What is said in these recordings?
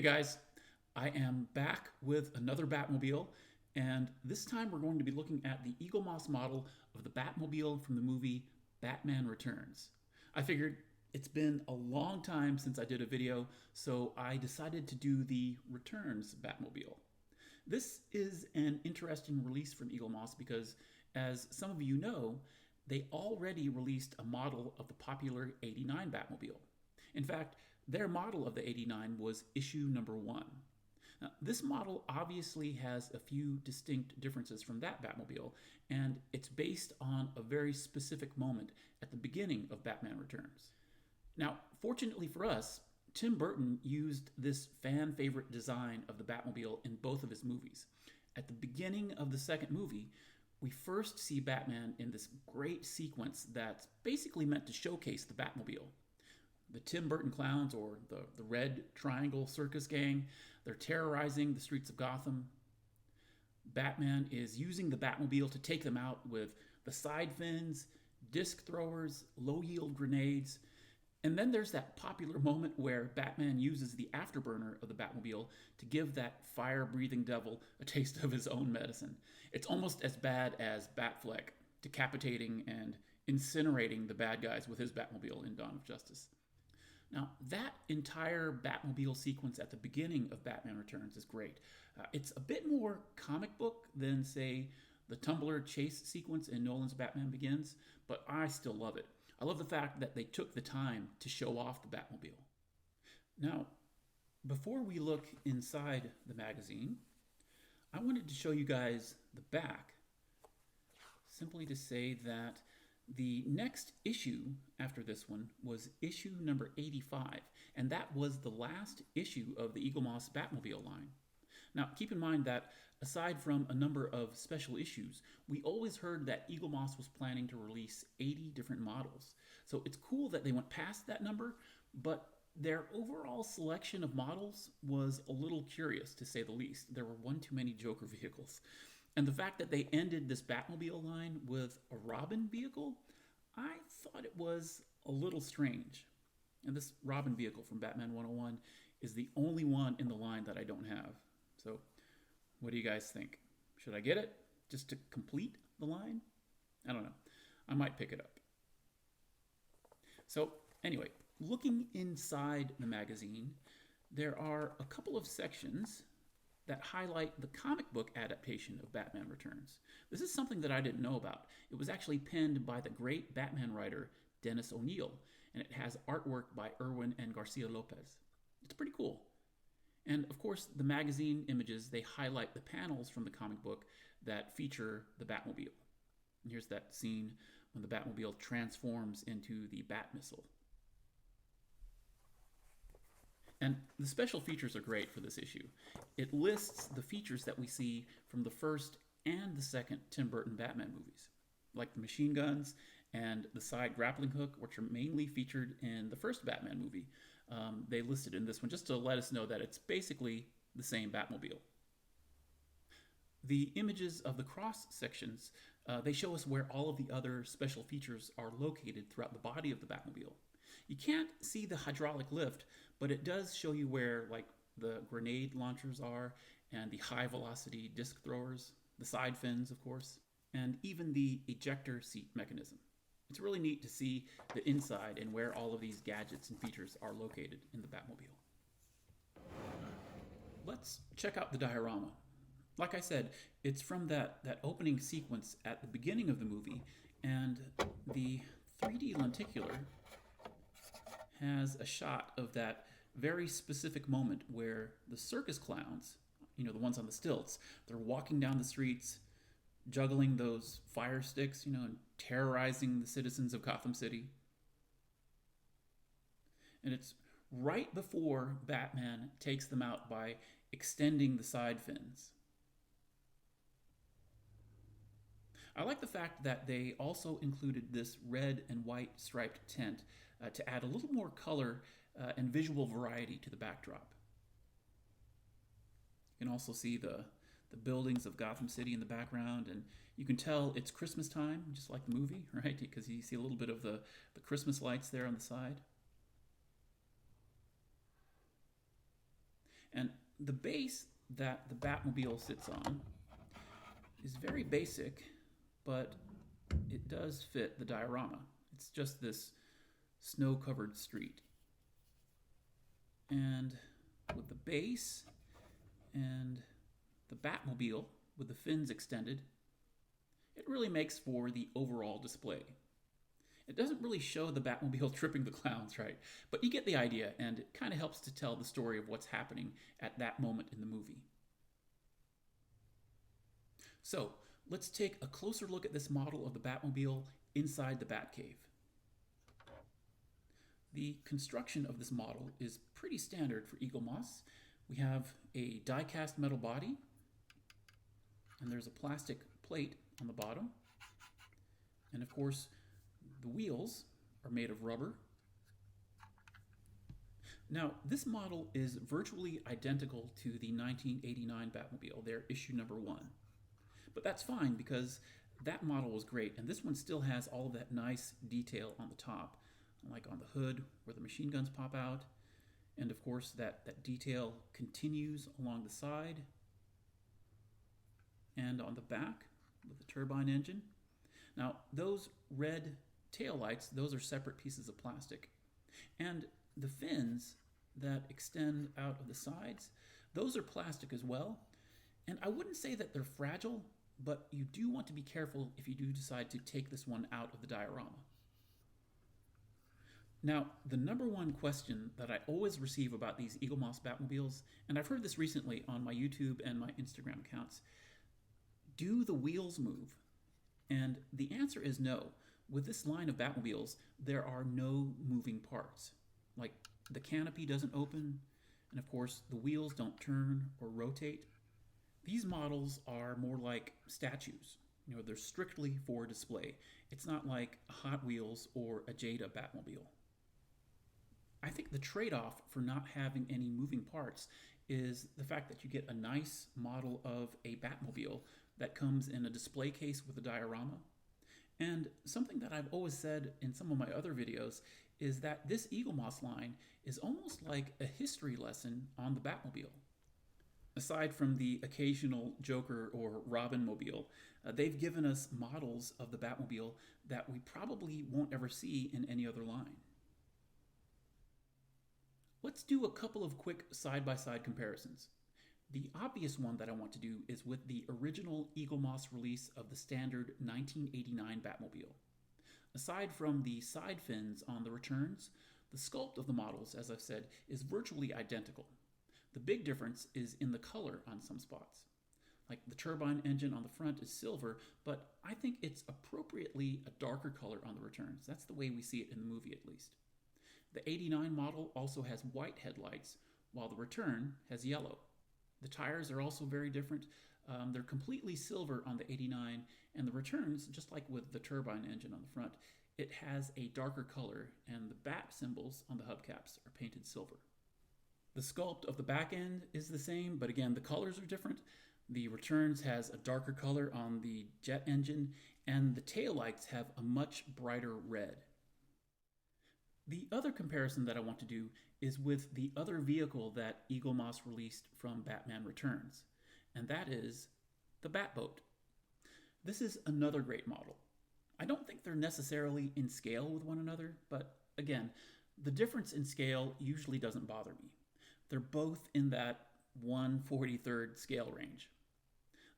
guys, I am back with another Batmobile, and this time we're going to be looking at the Eaglemoss model of the Batmobile from the movie Batman Returns. I figured it's been a long time since I did a video, so I decided to do the Returns Batmobile. This is an interesting release from Eaglemoss because, as some of you know, they already released a model of the popular '89 Batmobile. In fact, their model of the '89 was issue number 1. Now, this model obviously has a few distinct differences from that Batmobile, and it's based on a very specific moment at the beginning of Batman Returns. Now, fortunately for us, Tim Burton used this fan favorite design of the Batmobile in both of his movies. At the beginning of the second movie, we first see Batman in this great sequence that's basically meant to showcase the Batmobile. The Tim Burton clowns, or the Red Triangle Circus Gang, they're terrorizing the streets of Gotham. Batman is using the Batmobile to take them out with the side fins, disc throwers, low-yield grenades. And then there's that popular moment where Batman uses the afterburner of the Batmobile to give that fire-breathing devil a taste of his own medicine. It's almost as bad as Batfleck decapitating and incinerating the bad guys with his Batmobile in Dawn of Justice. Now, that entire Batmobile sequence at the beginning of Batman Returns is great. It's a bit more comic book than, say, the tumbler chase sequence in Nolan's Batman Begins, but I still love it. I love the fact that they took the time to show off the Batmobile. Now, before we look inside the magazine, I wanted to show you guys the back, simply to say that the next issue after this one was issue number 85, and that was the last issue of the Eaglemoss Batmobile line. Now, keep in mind that aside from a number of special issues, we always heard that Eaglemoss was planning to release 80 different models. So it's cool that they went past that number, but their overall selection of models was a little curious, to say the least. There were one too many Joker vehicles. And the fact that they ended this Batmobile line with a Robin vehicle, I thought it was a little strange. And this Robin vehicle from Batman 101 is the only one in the line that I don't have. So, what do you guys think? Should I get it just to complete the line? I don't know. I might pick it up. So, anyway, looking inside the magazine, there are a couple of sections that highlight the comic book adaptation of Batman Returns. This is something that I didn't know about. It was actually penned by the great Batman writer Dennis O'Neil, and it has artwork by Irwin and Garcia Lopez. It's pretty cool. And of course, the magazine images, they highlight the panels from the comic book that feature the Batmobile. And here's that scene when the Batmobile transforms into the Bat Missile. And the special features are great for this issue. It lists the features that we see from the first and the second Tim Burton Batman movies, like the machine guns and the side grappling hook, which are mainly featured in the first Batman movie. They listed in this one just to let us know that it's basically the same Batmobile. The images of the cross sections, they show us where all of the other special features are located throughout the body of the Batmobile. You can't see the hydraulic lift, but it does show you where, like, the grenade launchers are, and the high velocity disc throwers, the side fins, of course, and even the ejector seat mechanism. It's really neat to see the inside and where all of these gadgets and features are located in the Batmobile. Let's check out the diorama. Like I said, it's from that opening sequence at the beginning of the movie, and the 3D lenticular has a shot of that very specific moment where the circus clowns, the ones on the stilts, they're walking down the streets, juggling those fire sticks, and terrorizing the citizens of Gotham City. And it's right before Batman takes them out by extending the side fins. I like the fact that they also included this red and white striped tent to add a little more color and visual variety to the backdrop. You can also see the buildings of Gotham City in the background, and you can tell it's Christmas time, just like the movie, right? Because you see a little bit of the Christmas lights there on the side. And the base that the Batmobile sits on is very basic, but it does fit the diorama. It's just this snow-covered street. And with the base and the Batmobile with the fins extended, it really makes for the overall display. It doesn't really show the Batmobile tripping the clowns, right? But you get the idea, and it kind of helps to tell the story of what's happening at that moment in the movie. So, let's take a closer look at this model of the Batmobile inside the Batcave. The construction of this model is pretty standard for Eaglemoss. We have a die-cast metal body, and there's a plastic plate on the bottom. And of course, the wheels are made of rubber. Now, this model is virtually identical to the 1989 Batmobile, their issue number 1. But that's fine because that model was great, and this one still has all of that nice detail on the top, like on the hood where the machine guns pop out. And of course, that detail continues along the side and on the back with the turbine engine. Now, those red taillights, those are separate pieces of plastic. And the fins that extend out of the sides, those are plastic as well. And I wouldn't say that they're fragile, but you do want to be careful if you do decide to take this one out of the diorama. Now, the number one question that I always receive about these Eaglemoss Batmobiles, and I've heard this recently on my YouTube and my Instagram accounts, do the wheels move? And the answer is no. With this line of Batmobiles, there are no moving parts. Like, the canopy doesn't open, and of course, the wheels don't turn or rotate. These models are more like statues. They're strictly for display. It's not like a Hot Wheels or a Jada Batmobile. I think the trade-off for not having any moving parts is the fact that you get a nice model of a Batmobile that comes in a display case with a diorama. And something that I've always said in some of my other videos is that this Eaglemoss line is almost like a history lesson on the Batmobile. Aside from the occasional Joker or Robin mobile, they've given us models of the Batmobile that we probably won't ever see in any other line. Let's do a couple of quick side-by-side comparisons. The obvious one that I want to do is with the original Eaglemoss release of the standard 1989 Batmobile. Aside from the side fins on the returns, the sculpt of the models, as I've said, is virtually identical. The big difference is in the color on some spots. Like the turbine engine on the front is silver, but I think it's appropriately a darker color on the returns. That's the way we see it in the movie, at least. The 89 model also has white headlights, while the return has yellow. The tires are also very different. They're completely silver on the 89, and the returns, just like with the turbine engine on the front, it has a darker color, and the bat symbols on the hubcaps are painted silver. The sculpt of the back end is the same, but again, the colors are different. The returns has a darker color on the jet engine, and the taillights have a much brighter red. The other comparison that I want to do is with the other vehicle that Eaglemoss released from Batman Returns, and that is the Batboat. This is another great model. I don't think they're necessarily in scale with one another, but again, the difference in scale usually doesn't bother me. They're both in that 1/43rd scale range.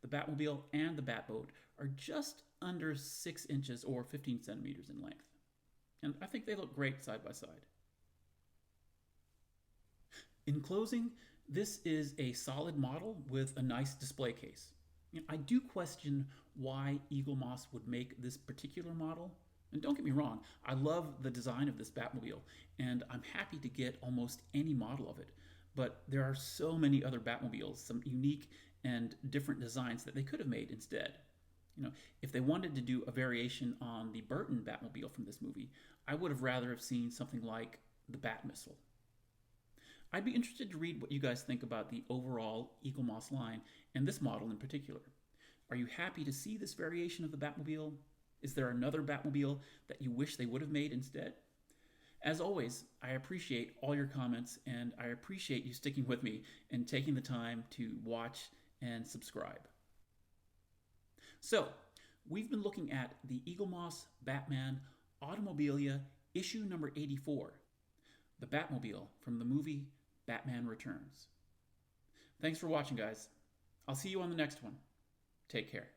The Batmobile and the Batboat are just under 6 inches or 15 centimeters in length. And I think they look great side by side. In closing, this is a solid model with a nice display case. I do question why Eaglemoss would make this particular model. And don't get me wrong, I love the design of this Batmobile, and I'm happy to get almost any model of it. But there are so many other Batmobiles, some unique and different designs that they could have made instead. If they wanted to do a variation on the Burton Batmobile from this movie, I would have rather have seen something like the Bat Missile. I'd be interested to read what you guys think about the overall Eaglemoss line, and this model in particular. Are you happy to see this variation of the Batmobile? Is there another Batmobile that you wish they would have made instead? As always, I appreciate all your comments and I appreciate you sticking with me and taking the time to watch and subscribe. So, we've been looking at the Eaglemoss Batman Automobilia issue number 84, the Batmobile from the movie Batman Returns. Thanks for watching, guys. I'll see you on the next one. Take care.